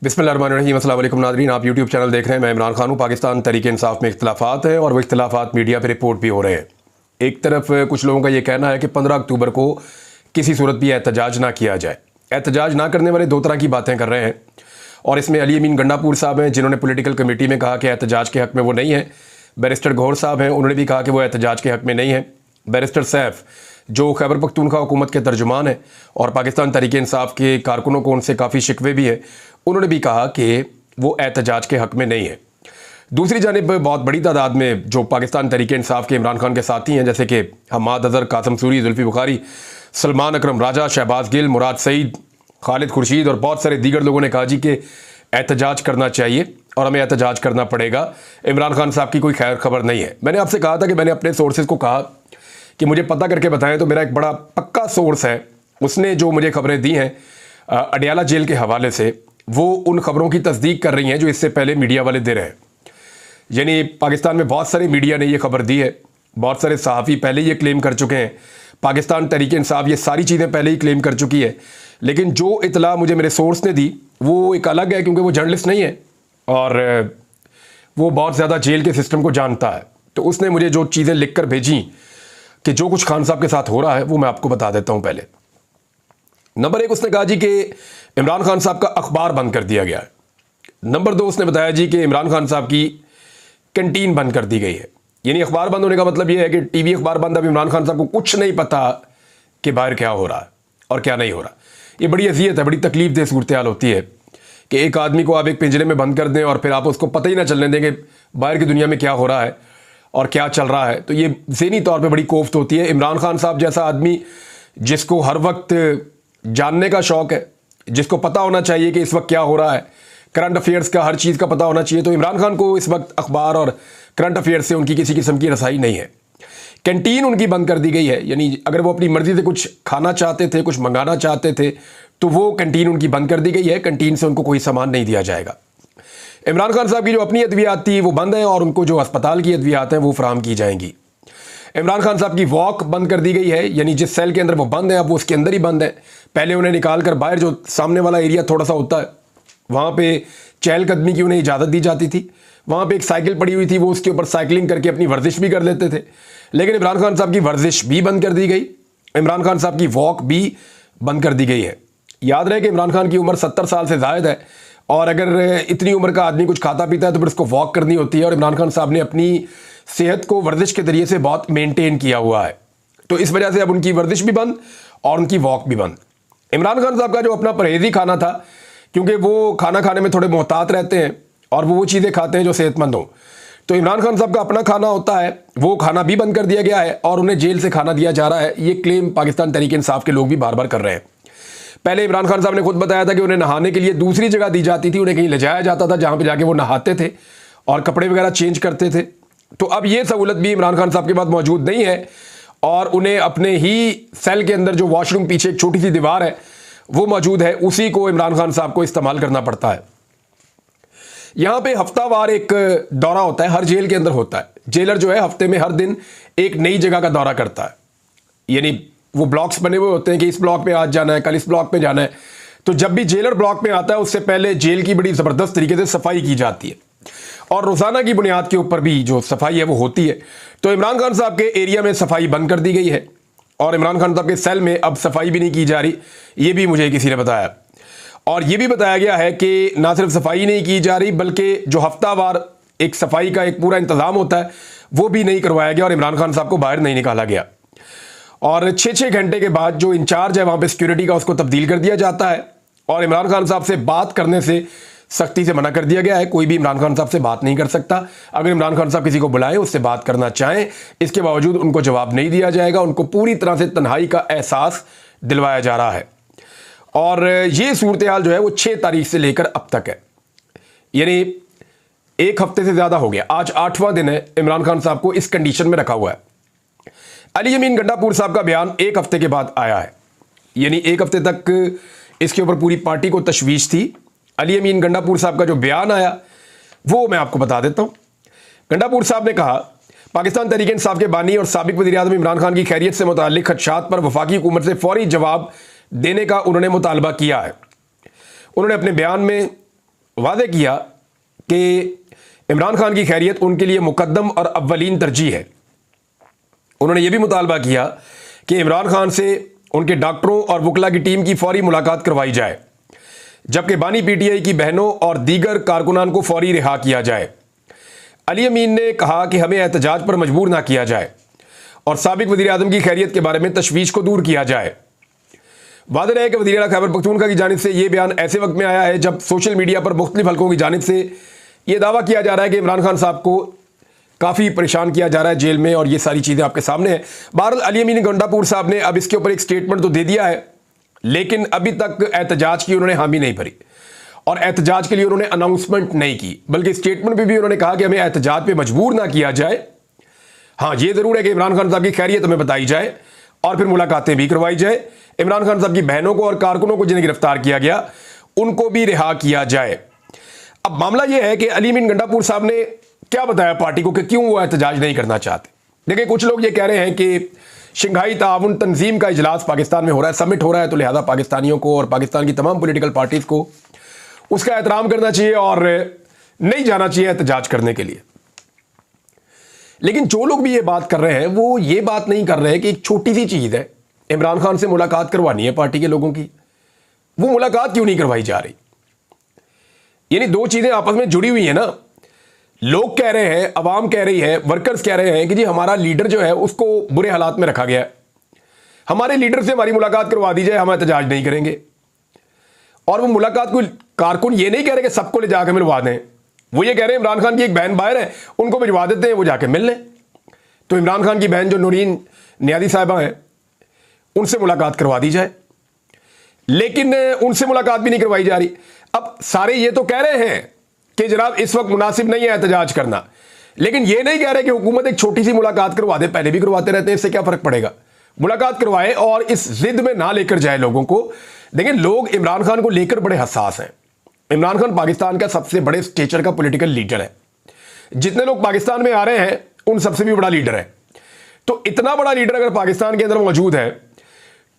बिस्मिल्लाहिर्रहमानिर्रहीम। अस्सलाम वालेकुम नाज़रीन, आप यूट्यूब चैनल देख रहे हैं। मैं इमरान खान हूँ। पाकिस्तान तहरीक इंसाफ में इख्तिलाफ़ात हैं और वो इख्तिलाफ़ात मीडिया पर रिपोर्ट भी हो रहे हैं। एक तरफ कुछ लोगों का ये कहना है कि 15 अक्टूबर को किसी सूरत भी एहतजाज ना किया जाए। एहतजाज ना करने वाले दो तरह की बातें कर रहे हैं और इसमें अली अमीन गंडापुर साहब हैं जिन्होंने पॉलिटिकल कमेटी में कहा कि एहतजाज के हक़ में वो नहीं है। बैरिस्टर गौहर साहब हैं, उन्होंने भी कहा कि वो एहतजाज के हक़ में नहीं है। बैरिस्टर सैफ जो खैबर पख्तूनख्वा हुकूमत के तर्जुमान हैं और पाकिस्तान तहरीक इंसाफ के कारकुनों को उनसे काफ़ी शिकवे भी है, उन्होंने भी कहा कि वो एहतजाज के हक़ में नहीं है। दूसरी जानिब बहुत बड़ी तादाद में जो पाकिस्तान तहरीक इंसाफ के इमरान खान के साथी हैं, जैसे कि हमाद अज़हर, कासम सूरी, जुल्फ़ी बुखारी, सलमान अकरम राजा, शहबाज गिल, मुराद सईद, खालिद खुर्शीद और बहुत सारे दीगर लोगों ने कहा जी कि एहतजाज करना चाहिए और हमें एहतजाज करना पड़ेगा। इमरान खान साहब की कोई खैर खबर नहीं है। मैंने आपसे कहा था कि मैंने अपने सोर्सेज को कहा कि मुझे पता करके बताएं, तो मेरा एक बड़ा पक्का सोर्स है, उसने जो मुझे खबरें दी हैं अडियाला जेल के हवाले से, वो उन खबरों की तस्दीक कर रही हैं जो इससे पहले मीडिया वाले दे रहे हैं। यानी पाकिस्तान में बहुत सारे मीडिया ने ये खबर दी है, बहुत सारे सहाफ़ी पहले ये क्लेम कर चुके हैं, पाकिस्तान तहरीक इंसाफ ये सारी चीज़ें पहले ही क्लेम कर चुकी है। लेकिन जो इतला मुझे मेरे सोर्स ने दी वो एक अलग है, क्योंकि वो जर्नलिस्ट नहीं है और वो बहुत ज़्यादा जेल के सिस्टम को जानता है। तो उसने मुझे जो चीज़ें लिख कर भेजी कि जो कुछ खान साहब के साथ हो रहा है वो मैं आपको बता देता हूँ। पहले नंबर 1 उसने कहा जी कि इमरान खान साहब का अखबार बंद कर दिया गया है। नंबर 2 उसने बताया जी कि इमरान खान साहब की कैंटीन बंद कर दी गई है। यानी अखबार बंद होने का मतलब ये है कि टीवी अखबार बंद, अब इमरान खान साहब को कुछ नहीं पता कि बाहर क्या हो रहा है और क्या नहीं हो रहा। ये बड़ी अजियत है, बड़ी तकलीफ दह सूरत हाल होती है कि एक आदमी को आप एक पिंजरे में बंद कर दें और फिर आप उसको पता ही ना चलने दें कि बाहर की दुनिया में क्या हो रहा है और क्या चल रहा है। तो ये ज़हनी तौर पे बड़ी कोफ्त होती है। इमरान खान साहब जैसा आदमी जिसको हर वक्त जानने का शौक़ है, जिसको पता होना चाहिए कि इस वक्त क्या हो रहा है, करंट अफेयर्स का हर चीज़ का पता होना चाहिए, तो इमरान खान को इस वक्त अखबार और करंट अफेयर्स से उनकी किसी किस्म की रसाई नहीं है। कैंटीन उनकी बंद कर दी गई है। यानी अगर वो अपनी मर्ज़ी से कुछ खाना चाहते थे, कुछ मंगाना चाहते थे, तो वो कैंटीन उनकी बंद कर दी गई है। कैंटीन से उनको कोई सामान नहीं दिया जाएगा। इमरान खान साहब की जो अपनी अद्वियात थी वो बंद है और उनको जो अस्पताल की अद्वियात हैं वो फराहम की जाएंगी। इमरान खान साहब की वॉक बंद कर दी गई है, यानी जिस सेल के अंदर वो बंद है अब वो उसके अंदर ही बंद है। पहले उन्हें निकाल कर बाहर जो सामने वाला एरिया थोड़ा सा होता है वहाँ पे चहलकदमी की उन्हें इजाज़त दी जाती थी। वहाँ पे एक साइकिल पड़ी हुई थी, वो उसके ऊपर साइकिलिंग करके अपनी वर्जिश भी कर लेते थे। लेकिन इमरान खान साहब की वर्जिश भी बंद कर दी गई, इमरान खान साहब की वॉक भी बंद कर दी गई है। याद रहे कि इमरान खान की उम्र 70 साल से ज़ायद है और अगर इतनी उम्र का आदमी कुछ खाता पीता है तो फिर उसको वॉक करनी होती है और इमरान खान साहब ने अपनी सेहत को वर्जिश के ज़रिए से बहुत मेंटेन किया हुआ है। तो इस वजह से अब उनकी वर्जिश भी बंद और उनकी वॉक भी बंद। इमरान खान साहब का जो अपना परहेज़ी खाना था, क्योंकि वो खाना खाने में थोड़े मोहतात रहते हैं और वो चीज़ें खाते हैं जो सेहतमंद हों, तो इमरान खान साहब का अपना खाना होता है, वो खाना भी बंद कर दिया गया है और उन्हें जेल से खाना दिया जा रहा है। ये क्लेम पाकिस्तान तहरीक इंसाफ के लोग भी बार बार कर रहे हैं। पहले इमरान खान साहब ने खुद बताया था कि उन्हें नहाने के लिए दूसरी जगह दी जाती थी, उन्हें कहीं ले जाया जाता था जहाँ पे जाके वो नहाते थे और कपड़े वगैरह चेंज करते थे। तो अब ये सहूलत भी इमरान खान साहब के पास मौजूद नहीं है और उन्हें अपने ही सेल के अंदर जो वॉशरूम पीछे एक छोटी सी दीवार है वो मौजूद है, उसी को इमरान खान साहब को इस्तेमाल करना पड़ता है। यहाँ पे हफ्तावार एक दौरा होता है, हर जेल के अंदर होता है। जेलर जो है हफ्ते में हर दिन एक नई जगह का दौरा करता है। यानी वो ब्लॉक्स बने हुए होते हैं कि इस ब्लॉक पे आज जाना है, कल इस ब्लॉक पे जाना है। तो जब भी जेलर ब्लॉक में आता है उससे पहले जेल की बड़ी ज़बरदस्त तरीके से सफाई की जाती है और रोज़ाना की बुनियाद के ऊपर भी जो सफाई है वो होती है। तो इमरान खान साहब के एरिया में सफाई बंद कर दी गई है और इमरान खान साहब के सेल में अब सफाई भी नहीं की जा रही, ये भी मुझे किसी ने बताया। और ये भी बताया गया है कि ना सिर्फ सफाई नहीं की जा रही बल्कि जो हफ्तावार एक सफाई का एक पूरा इंतज़ाम होता है वो भी नहीं करवाया गया और इमरान खान साहब को बाहर नहीं निकाला गया। और 6-6 घंटे के बाद जो इंचार्ज है वहाँ पे सिक्योरिटी का, उसको तब्दील कर दिया जाता है और इमरान खान साहब से बात करने से सख्ती से मना कर दिया गया है। कोई भी इमरान खान साहब से बात नहीं कर सकता। अगर इमरान खान साहब किसी को बुलाएं, उससे बात करना चाहें, इसके बावजूद उनको जवाब नहीं दिया जाएगा। उनको पूरी तरह से तन्हाई का एहसास दिलवाया जा रहा है और ये सूरत हाल जो है वो 6 तारीख से लेकर अब तक है। यानी एक हफ्ते से ज़्यादा हो गया, आज 8वां दिन है इमरान खान साहब को इस कंडीशन में रखा हुआ है। अली अमीन गंडापुर साहब का बयान एक हफ्ते के बाद आया है, यानी एक हफ्ते तक इसके ऊपर पूरी पार्टी को तशवीश थी। अली अमीन गंडापुर साहब का जो बयान आया वो मैं आपको बता देता हूँ। गंडापुर साहब ने कहा, पाकिस्तान तहरीक इंसाफ के बानी और साबिक वज़ीर-ए-आज़म इमरान खान की खैरियत से मुताल्लिक़ खदशात पर वफाकी हुकूमत से फौरी जवाब देने का उन्होंने मुतालबा किया है। उन्होंने अपने बयान में वादे किया कि इमरान खान की खैरियत उनके लिए मुकद्दम और अव्वलीन तरजीह है। उन्होंने यह भी मुतालबा किया कि इमरान खान से उनके डॉक्टरों और वकला की टीम की फौरी मुलाकात करवाई जाए, जबकि बानी पीटीआई की बहनों और दीगर कारकुनान को फौरी रिहा किया जाए। अली अमीन ने कहा कि हमें एहतजाज पर मजबूर ना किया जाए और साबिक वज़ीर आज़म की खैरियत के बारे में तशवीश को दूर किया जाए। वाज़ेह है कि वज़ीर आला खैबर पख्तूनख्वा की जानिब से यह बयान ऐसे वक्त में आया है जब सोशल मीडिया पर मुख्तलिफ हलकों की जानिब से यह दावा किया जा रहा है कि इमरान खान साहब को काफ़ी परेशान किया जा रहा है जेल में, और ये सारी चीज़ें आपके सामने हैं। बहरहाल अली अमीन गंडापुर साहब ने अब इसके ऊपर एक स्टेटमेंट तो दे दिया है, लेकिन अभी तक एहतजाज की उन्होंने हामी नहीं भरी और एहतजाज के लिए उन्होंने अनाउंसमेंट नहीं की, बल्कि स्टेटमेंट में भी उन्होंने कहा कि हमें एहतजाज पे मजबूर ना किया जाए। हाँ, ये ज़रूर है कि इमरान खान साहब की खैरियत हमें बताई जाए और फिर मुलाकातें भी करवाई जाए। इमरान खान साहब की बहनों को और कारकुनों को जिन्हें गिरफ्तार किया गया उनको भी रिहा किया जाए। अब मामला यह है कि अली अमीन गंडापुर साहब ने क्या बताया पार्टी को कि क्यों वो एहतजाज नहीं करना चाहते। देखिए, कुछ लोग ये कह रहे हैं कि शंघाई ताउन तंजीम का इजलास पाकिस्तान में हो रहा है, समिट हो रहा है, तो लिहाजा पाकिस्तानियों को और पाकिस्तान की तमाम पॉलिटिकल पार्टीज को उसका एहतराम करना चाहिए और नहीं जाना चाहिए एहतजाज करने के लिए। लेकिन जो लोग भी ये बात कर रहे हैं वो ये बात नहीं कर रहे हैं कि एक छोटी सी चीज़ है, इमरान खान से मुलाकात करवानी है पार्टी के लोगों की, वो मुलाकात क्यों नहीं करवाई जा रही। यानी दो चीज़ें आपस में जुड़ी हुई है ना। लोग कह रहे हैं, अवाम कह रही है, वर्कर्स कह रहे हैं कि जी हमारा लीडर जो है उसको बुरे हालात में रखा गया है, हमारे लीडर से हमारी मुलाकात करवा दी जाए, हम एहतजाज नहीं करेंगे। और वो मुलाकात कोई कारकुन ये नहीं कह रहे कि सबको ले जाकर मिलवा दें, वो ये कह रहे हैं इमरान खान की एक बहन बाहर है, उनको भिजवा देते हैं, वो जाके मिल लें। तो इमरान खान की बहन जो नूरीन नियाज़ी साहिबा हैं उनसे मुलाकात करवा दी जाए, लेकिन उनसे मुलाकात भी नहीं करवाई जा रही। अब सारे ये तो कह रहे हैं कि जनाब इस वक्त मुनासिब नहीं है एहतजाज करना, लेकिन ये नहीं कह रहे कि हुकूमत एक छोटी सी मुलाकात करवा दे, पहले भी करवाते रहते हैं, इससे क्या फर्क पड़ेगा। मुलाकात करवाए और इस जिद में ना लेकर जाए लोगों को। देखिए, लोग इमरान खान को लेकर बड़े हसास हैं। इमरान खान पाकिस्तान का सबसे बड़े स्टेचर का पॉलिटिकल लीडर है, जितने लोग पाकिस्तान में आ रहे हैं उन सबसे भी बड़ा लीडर है। तो इतना बड़ा लीडर अगर पाकिस्तान के अंदर मौजूद है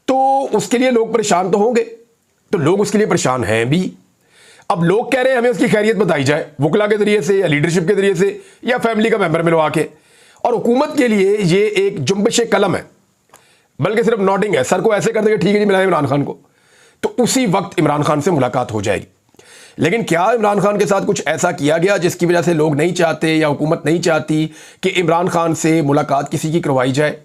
तो उसके लिए लोग परेशान तो होंगे, तो लोग उसके लिए परेशान हैं भी। अब लोग कह रहे हैं हमें उसकी खैरियत बताई जाए, वकला के जरिए से या लीडरशिप के जरिए से या फैमिली का मेंबर मिलवा के, और हुकूमत के लिए ये एक जुम्बिश कलम है, बल्कि सिर्फ नॉटिंग है, सर को ऐसे कर देंगे ठीक है जी मिला इमरान खान को, तो उसी वक्त इमरान खान से मुलाकात हो जाएगी। लेकिन क्या इमरान खान के साथ कुछ ऐसा किया गया जिसकी वजह से लोग नहीं चाहते या हुकूमत नहीं चाहती कि इमरान खान से मुलाकात किसी की करवाई जाए,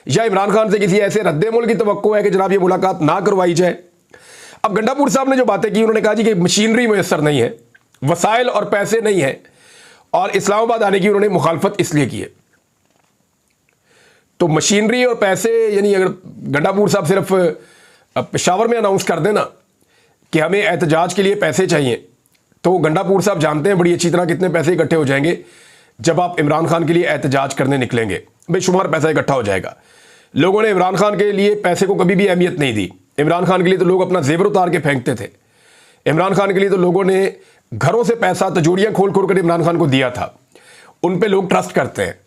या इमरान खान से किसी ऐसे रद्द-ए-अमल की तवक्को है कि जनाब ये मुलाकात ना करवाई जाए। अब गंडापुर साहब ने जो बातें की, उन्होंने कहा जी कि मशीनरी मुयस्सर नहीं है, वसाइल और पैसे नहीं है, और इस्लामाबाद आने की उन्होंने मुखालफत इसलिए की है। तो मशीनरी और पैसे, यानी अगर गंडापुर साहब सिर्फ पेशावर में अनाउंस कर देना कि हमें एहतजाज के लिए पैसे चाहिए, तो गंडापुर साहब जानते हैं बड़ी अच्छी तरह कितने पैसे इकट्ठे हो जाएंगे जब आप इमरान खान के लिए एहतजाज करने निकलेंगे। बेशुमार पैसा इकट्ठा हो जाएगा। लोगों ने इमरान खान के लिए पैसे को कभी भी अहमियत नहीं दी। इमरान खान के लिए तो लोग अपना जेवर उतार के फेंकते थे। इमरान खान के लिए तो लोगों ने घरों से पैसा, तजोरियाँ खोल खोल कर इमरान खान को दिया था। उन पे लोग ट्रस्ट करते हैं,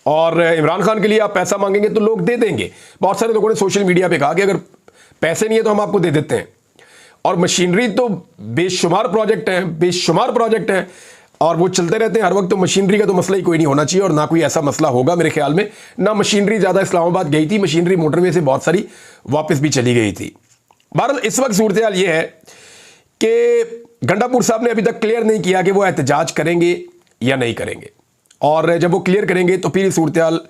और इमरान खान के लिए आप पैसा मांगेंगे तो लोग दे देंगे। बहुत सारे लोगों ने सोशल मीडिया पे कहा कि अगर पैसे नहीं है तो हम आपको दे देते हैं। और मशीनरी तो बेशुमार प्रोजेक्ट हैं और वो चलते रहते हैं हर वक्त, तो मशीनरी का तो मसला ही कोई नहीं होना चाहिए, और ना कोई ऐसा मसला होगा मेरे ख्याल में। ना मशीनरी ज़्यादा इस्लामाबाद गई थी, मशीनरी मोटरवे से बहुत सारी वापस भी चली गई थी। बहरहाल इस वक्त सूरत हाल ये है कि गंडापुर साहब ने अभी तक क्लियर नहीं किया कि वो एहतजाज करेंगे या नहीं करेंगे, और जब वो क्लियर करेंगे तो फिर सूरत हाल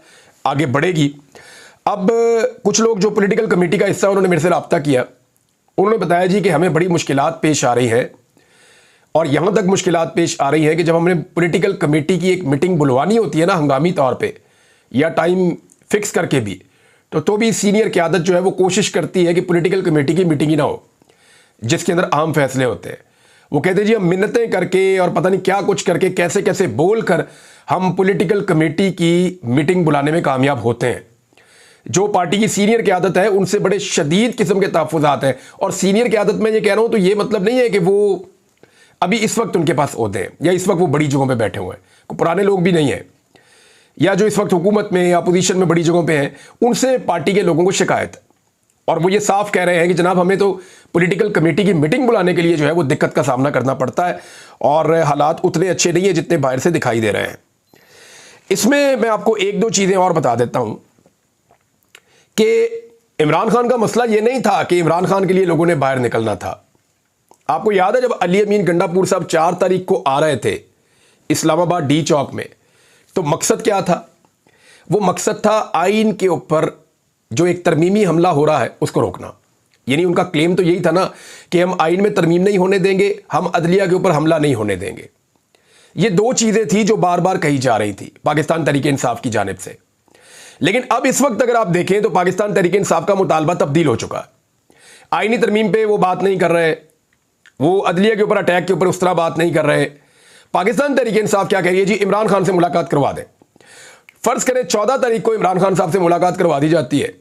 आगे बढ़ेगी। अब कुछ लोग जो पॉलिटिकल कमेटी का हिस्सा, उन्होंने मेरे से रब्ता किया। उन्होंने बताया जी कि हमें बड़ी मुश्किलात पेश आ रही हैं, और यहाँ तक मुश्किलात पेश आ रही है कि जब हमने पॉलिटिकल कमेटी की एक मीटिंग बुलवानी होती है ना हंगामी तौर पे, या टाइम फिक्स करके भी, तो भी सीनियर क़यादत जो है वो कोशिश करती है कि पॉलिटिकल कमेटी की मीटिंग ही ना हो जिसके अंदर अहम फैसले होते हैं। वो कहते हैं जी हम मिन्नतें करके और पता नहीं क्या कुछ करके, कैसे कैसे बोल कर हम पॉलिटिकल कमेटी की मीटिंग बुलाने में कामयाब होते हैं। जो पार्टी की सीनियर क़यादत है उनसे बड़े शदीद किस्म के तहफ़्फ़ुज़ात हैं, और सीनियर क़यादत में ये कह रहा हूँ तो ये मतलब नहीं है कि वो अभी इस वक्त उनके पास ओहदे हैं या इस वक्त वो बड़ी जगहों पे बैठे हुए हैं, कोई पुराने लोग भी नहीं हैं, या जो इस वक्त हुकूमत में या अपोजिशन में बड़ी जगहों पे हैं, उनसे पार्टी के लोगों को शिकायत है। और वो ये साफ कह रहे हैं कि जनाब हमें तो पॉलिटिकल कमेटी की मीटिंग बुलाने के लिए जो है वो दिक्कत का सामना करना पड़ता है और हालात उतने अच्छे नहीं है जितने बाहर से दिखाई दे रहे हैं। इसमें मैं आपको एक दो चीज़ें और बता देता हूं कि इमरान खान का मसला ये नहीं था कि इमरान खान के लिए लोगों ने बाहर निकलना था। आपको याद है जब अली अमीन गंडापुर साहब 4 तारीख को आ रहे थे इस्लामाबाद डी चौक में, तो मकसद क्या था? वो मकसद था आइन के ऊपर जो एक तरमीमी हमला हो रहा है उसको रोकना। यानी उनका क्लेम तो यही था ना कि हम आइन में तरमीम नहीं होने देंगे, हम अदलिया के ऊपर हमला नहीं होने देंगे। ये दो चीज़ें थी जो बार बार कही जा रही थी पाकिस्तान तहरीक इंसाफ की जानिब से। लेकिन अब इस वक्त अगर आप देखें तो पाकिस्तान तहरीक इंसाफ का मुतालबा तब्दील हो चुका है। आइनी तरमीम पे वो बात नहीं कर रहे, वो अदलिया के ऊपर अटैक के ऊपर उस तरह बात नहीं कर रहे। पाकिस्तान तहरीक इंसाफ क्या कह रही है जी, इमरान खान से मुलाकात करवा दें। फर्ज करें 14 तारीख को इमरान खान साहब से मुलाकात करवा दी जाती है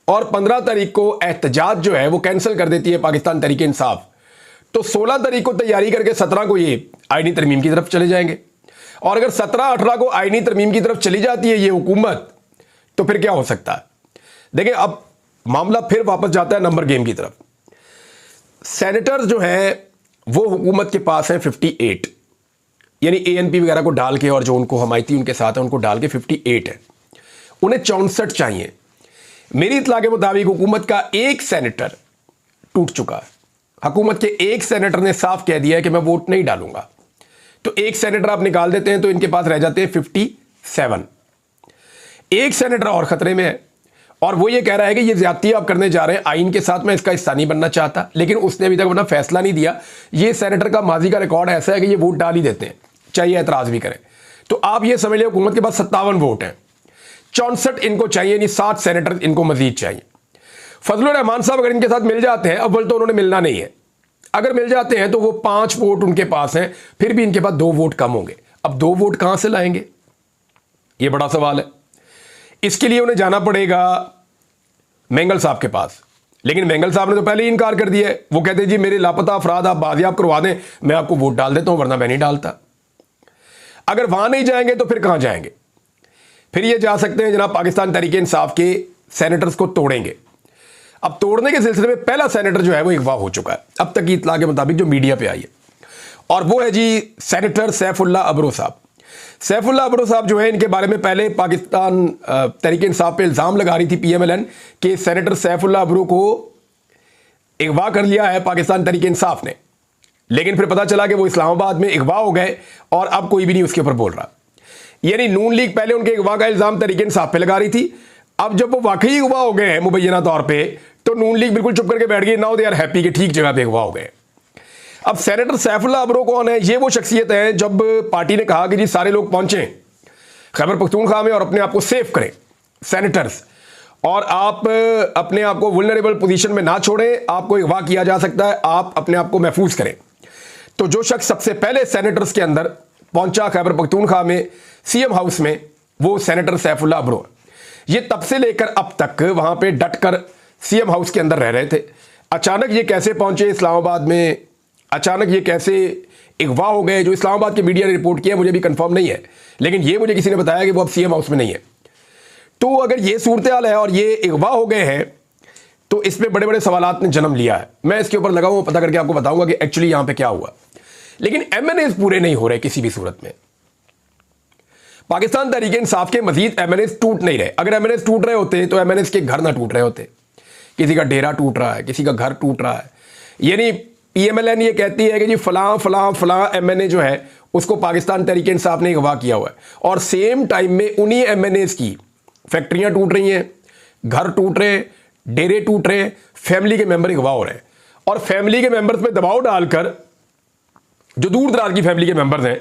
और 15 तारीख को एहतजाज जो है वो कैंसिल कर देती है पाकिस्तान तहरीक इंसाफ, तो 16 तारीख को तैयारी करके 17 को ये आइनी तरमीम की तरफ चले जाएंगे। और अगर 17-18 को आइनी तरमीम की तरफ चली जाती है ये हुकूमत, तो फिर क्या हो सकता है? देखिए अब मामला फिर वापस जाता है नंबर गेम की तरफ। सेनेटर्स जो हैं वो हुकूमत के पास हैं 58, यानी एएनपी वगैरह को डाल के और जो उनको हमायती उनके साथ है उनको डाल के 58 है। उन्हें 64 चाहिए। मेरी इत्तला के मुताबिक हुकूमत का एक सेनेटर टूट चुका है। हुकूमत के एक सेनेटर ने साफ कह दिया है कि मैं वोट नहीं डालूंगा। तो एक सेनेटर आप निकाल देते हैं तो इनके पास रह जाते हैं 57। एक सेनेटर और खतरे में है और वो ये कह रहा है कि ये ज्यादती आप करने जा रहे हैं आइन के साथ, मैं इसका हिस्सा नहीं बनना चाहता। लेकिन उसने अभी तक अपना फैसला नहीं दिया। ये सेनेटर का माजी का रिकॉर्ड ऐसा है कि ये वोट डाल ही देते हैं, चाहिए एतराज भी करें। तो आप ये समझ लें हुकूमत के पास 57 वोट हैं, 64 इनको चाहिए, यानी 7 सेनेटर इनको मजीद चाहिए। फजलुर रहमान साहब अगर इनके साथ मिल जाते हैं, अव्वल तो उन्होंने मिलना नहीं है, अगर मिल जाते हैं तो वो 5 वोट उनके पास हैं, फिर भी इनके पास 2 वोट कम होंगे। अब 2 वोट कहां से लाएंगे, ये बड़ा सवाल है। इसके लिए उन्हें जाना पड़ेगा मेंगल साहब के पास, लेकिन मेंगल साहब ने तो पहले ही इनकार कर दिया है। वो कहते हैं जी मेरे लापता अफराद आप बाजियाब करवा दें, मैं आपको वोट डाल देता हूं, वरना मैं नहीं डालता। अगर वहां नहीं जाएंगे तो फिर कहां जाएंगे? फिर ये जा सकते हैं जनाब पाकिस्तान तहरीक इंसाफ के सेनेटर्स को तोड़ेंगे। अब तोड़ने के सिलसिले में पहला सेनेटर जो है वो अगवा हो चुका है अब तक की इत्तला के मुताबिक जो मीडिया पे आई है, और वो है जी सेनेटर सैफुल्लाह अब्रो साहब। सैफुल्लाह अब्रो साहब जो है, इनके बारे में पहले पाकिस्तान तहरीक इंसाफ पे इल्ज़ाम लगा रही थी पीएमएलएन कि सेनेटर सैफुल्लाह अब्रो को अगवा कर लिया है पाकिस्तान तहरीक इंसाफ ने। लेकिन फिर पता चला कि वो इस्लामाबाद में अगवा हो गए और अब कोई भी नहीं उसके ऊपर बोल रहा। यानी नून लीग पहले उनके अगवा का इल्ज़ाम तहरीक इंसाफ पे लगा रही थी, अब जब वो वाकई अगवा हो गए हैं मुबैना तौर पे, तो नून लीग बिल्कुल चुप करके बैठ गई। नाउ दे आर हैप्पी कि ठीक जगह पे अगवा हो गए। अब सेनेटर सैफुल्लाह अब्रो कौन है? ये वो शख्सियत है जब पार्टी ने कहा कि जी सारे लोग पहुंचे खैबर पख्तूनख्वा में और अपने आप को सेफ करें सेनेटर्स, और आप अपने आप को वुल्नरेबल पोजीशन में ना छोड़ें, आपको अगवा किया जा सकता है, आप अपने आप को महफूज करें। तो जो शख्स सबसे पहले सेनेटर्स के अंदर पहुंचा खैबर पख्तूनख्वा में सीएम हाउस में, वो सेनेटर सैफुल्लाह अब्रो। ये तब से लेकर अब तक वहां पे डटकर सीएम हाउस के अंदर रह रहे थे। अचानक ये कैसे पहुंचे इस्लामाबाद में, अचानक ये कैसे अगवा हो गए? जो इस्लामाबाद की मीडिया ने रिपोर्ट किया मुझे भी कंफर्म नहीं है, लेकिन ये मुझे किसी ने बताया कि वो अब सीएम हाउस में नहीं है। तो अगर ये सूरत हाल है और ये अगवा हो गए हैं तो इसमें बड़े बड़े सवालात ने जन्म लिया है। मैं इसके ऊपर लगा हूं, पता करके आपको बताऊंगा कि एक्चुअली यहां पे क्या हुआ। लेकिन एमएनएस पूरे नहीं हो रहे किसी भी सूरत में। पाकिस्तान तहरीक इंसाफ के मजीद एमएनएस टूट नहीं रहे। अगर एमएनएस टूट रहे होते तो एमएनएस के घर ना टूट रहे होते। किसी का डेरा टूट रहा है, किसी का घर टूट रहा है। यानी पीएमएलएन ये कहती है कि जी फलां फलां फलां एमएनए जो है उसको पाकिस्तान तहरीक इंसाफ ने अगवा किया हुआ है, और सेम टाइम में उन्हीं एमएनएस की फैक्ट्रियां टूट रही हैं, घर टूट रहे हैं, डेरे टूट रहे हैं, फैमिली के मेंबर अगवा हो रहे हैं। और फैमिली के मेंबर्स पे दबाव डालकर, जो दूर दराज की फैमिली के मेंबर्स हैं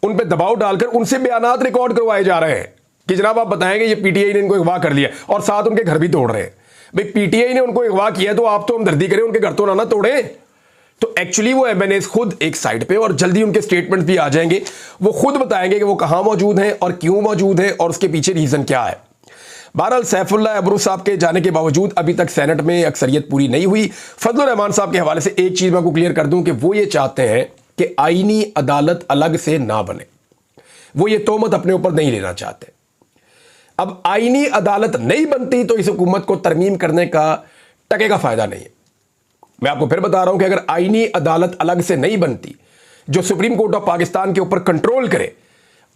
उन पे दबाव डालकर उनसे बयानात रिकॉर्ड करवाए जा रहे हैं कि जनाब आप बताएंगे ये पीटीआई ने इनको अगवा कर लिया, और साथ उनके घर भी तोड़ रहे हैं। भाई पीटीआई ने उनको अगवा किया तो आप तो हमदर्दी करें, उनके घर तो ना तोड़े। तो एक्चुअली वो एमएनएस खुद एक साइड पे, और जल्दी उनके स्टेटमेंट भी आ जाएंगे, वो खुद बताएंगे कि वो कहां मौजूद हैं और क्यों मौजूद हैं और उसके पीछे रीजन क्या है। बहरहाल सैफुल्लाह अब्रो साहब के जाने के बावजूद अभी तक सेनेट में अक्सरियत पूरी नहीं हुई। फजलुर रहमान साहब के हवाले से एक चीज मैं आपको क्लियर कर दूं कि वो ये चाहते हैं कि आईनी अदालत अलग से ना बने, वो ये तोहमत अपने ऊपर नहीं लेना चाहते। अब आईनी अदालत नहीं बनती तो इस हुकूमत को तरमीम करने का टके का फायदा नहीं है। मैं आपको फिर बता रहा हूं कि अगर आईनी अदालत अलग से नहीं बनती जो सुप्रीम कोर्ट ऑफ पाकिस्तान के ऊपर कंट्रोल करे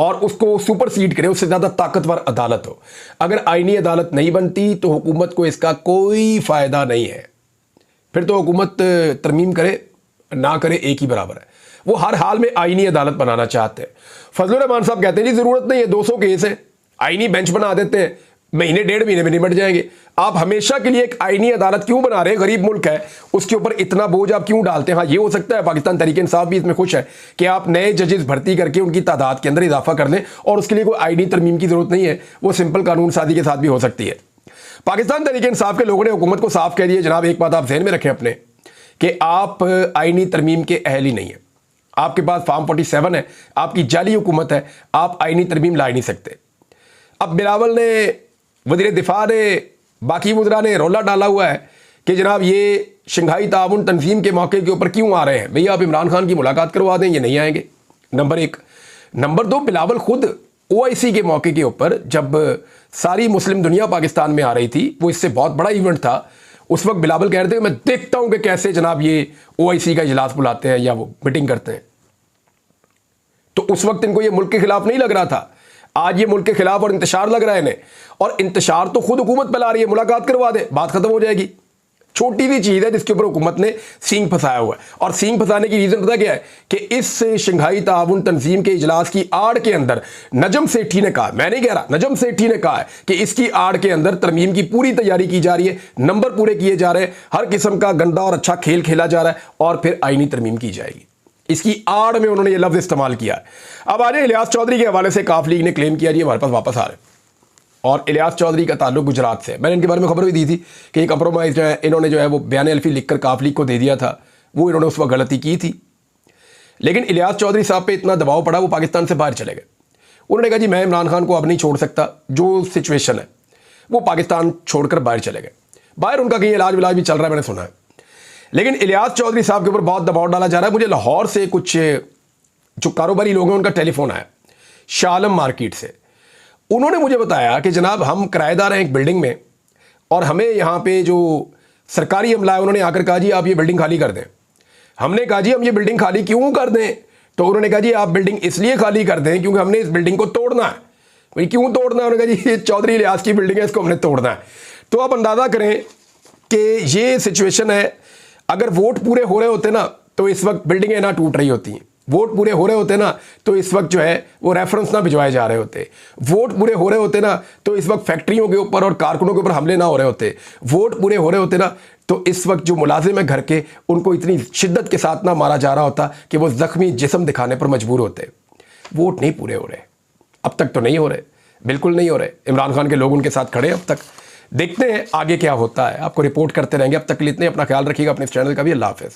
और उसको सुपरसीड करे, उससे ज्यादा ताकतवर अदालत हो, अगर आईनी अदालत नहीं बनती तो हुकूमत को इसका कोई फायदा नहीं है। फिर तो हुकूमत तरमीम करे ना करे एक ही बराबर है। वो हर हाल में आईनी अदालत बनाना चाहते हैं। फजलुर रहमान साहब कहते हैं जी जरूरत नहीं है, 200 केस है, आईनी बेंच बना देते हैं, महीने डेढ़ महीने में निपट जाएंगे। आप हमेशा के लिए एक आईनी अदालत क्यों बना रहे हैं? गरीब मुल्क है, उसके ऊपर इतना बोझ आप क्यों डालते हैं? हाँ, ये हो सकता है पाकिस्तान तहरीक इंसाफ भी इसमें खुश है कि आप नए जजेस भर्ती करके उनकी तादाद के अंदर इजाफा कर दें और उसके लिए कोई आईनी तरमीम की जरूरत नहीं है, वो सिंपल कानून साजी के साथ भी हो सकती है। पाकिस्तान तहरीक इंसाफ के लोगों ने हुकूमत को साफ कह दिया, जनाब एक बात आप ज़हन में रखें अपने कि आप आईनी तरमीम के अहल ही नहीं है। आपके पास फार्म 47 है, आपकी जाली हुकूमत है, आप आईनी तरमीम ला नहीं सकते। अब बिलावल ने, वज़ीर दिफा ने, बाकी वज़रा ने रौला डाला हुआ है कि जनाब ये शंघाई ताउन तंजीम के मौके के ऊपर क्यों आ रहे हैं? भैया आप इमरान खान की मुलाकात करवा दें, ये नहीं आएंगे, नंबर एक। नंबर दो, बिलावल खुद OIC के मौके के ऊपर जब सारी मुस्लिम दुनिया पाकिस्तान में आ रही थी, वो इससे बहुत बड़ा इवेंट था, उस वक्त बिलावल कह रहे थे मैं देखता हूं कि कैसे जनाब ये OIC का इजलास बुलाते हैं या वो मीटिंग करते हैं। तो उस वक्त इनको ये मुल्क के खिलाफ नहीं लग रहा था, आज ये मुल्क के खिलाफ और इंतशार लग रहा है इन्हें, और इंतशार तो खुद हुकूमत फैला रही है। मुलाकात करवा दे, बात खत्म हो जाएगी। छोटी सी चीज है जिसके ऊपर हुकूमत ने सींग फंसाया हुआ है, और सींग फंसाने की रीजन पता क्या है कि इस शंघाई ताउन तंजीम के इजलास की आड़ के अंदर नजम सेठी ने कहा, मैं नहीं कह रहा, नजम सेठी ने कहा है कि इसकी आड़ के अंदर तरमीम की पूरी तैयारी की जा रही है, नंबर पूरे किए जा रहे हैं, हर किस्म का गंदा और अच्छा खेल खेला जा रहा है, और फिर आईनी तरमीम की जाएगी। इसकी आड़ में उन्होंने ये लफ्ज इस्तेमाल किया है। अब आज इलियास चौधरी के हवाले से काफ लीग ने क्लेम किया जी हमारे पास वापस आ रहे हैं, और इलियास चौधरी का ताल्लुक गुजरात से। मैंने इनके बारे में खबर भी दी थी कि कंप्रोमाइज जो है इन्होंने जो है वो बयान अल्फी लिखकर काफ लीग को दे दिया था, वो इन्होंने उस वक्त गलती की थी। लेकिन इलियास चौधरी साहब पे इतना दबाव पड़ा, वो पाकिस्तान से बाहर चले गए। उन्होंने कहा जी मैं इमरान खान को अब नहीं छोड़ सकता, जो सिचुएशन है, वो पाकिस्तान छोड़कर बाहर चले गए। बाहर उनका कहीं इलाज विलाज भी चल रहा है, मैंने सुना है। लेकिन इलियास चौधरी साहब के ऊपर बहुत दबाव डाला जा रहा है। मुझे लाहौर से कुछ जो कारोबारी लोग हैं उनका टेलीफोन आया, शाह आलम मार्केट से। उन्होंने मुझे बताया कि जनाब हम किराएदार हैं एक बिल्डिंग में, और हमें यहाँ पे जो सरकारी अमला है उन्होंने आकर कहा जी आप ये बिल्डिंग खाली कर दें। हमने कहा जी हम ये बिल्डिंग खाली क्यों कर दें? तो उन्होंने कहा जी आप बिल्डिंग इसलिए खाली कर दें क्योंकि हमने इस बिल्डिंग को तोड़ना है। भाई क्यों तोड़ना है? उन्होंने कहा जी ये चौधरी इलियास की बिल्डिंग है, इसको हमने तोड़ना है। तो आप अंदाज़ा करें कि ये सिचुएशन है। अगर वोट पूरे हो रहे होते ना तो इस वक्त बिल्डिंगें ना टूट रही होती हैं, वोट पूरे हो रहे होते ना तो इस वक्त जो है वो रेफरेंस ना भिजवाए जा रहे होते, वोट पूरे हो रहे होते ना तो इस वक्त फैक्ट्रियों के ऊपर और कारकुनों के ऊपर हमले ना हो रहे होते, वोट पूरे हो रहे होते ना तो इस वक्त जो मुलाजिम है घर के उनको इतनी शिद्दत के साथ ना मारा जा रहा होता कि वो जख्मी जिस्म दिखाने पर मजबूर होते। वोट नहीं पूरे हो रहे, अब तक तो नहीं हो रहे, बिल्कुल नहीं हो रहे। इमरान खान के लोग उनके साथ खड़े अब तक। देखते हैं आगे क्या होता है, आपको रिपोर्ट करते रहेंगे। अब तक के लिए इतने, अपना ख्याल रखिएगा, अपने इस चैनल का भी। अल्लाह हाफ़िज़।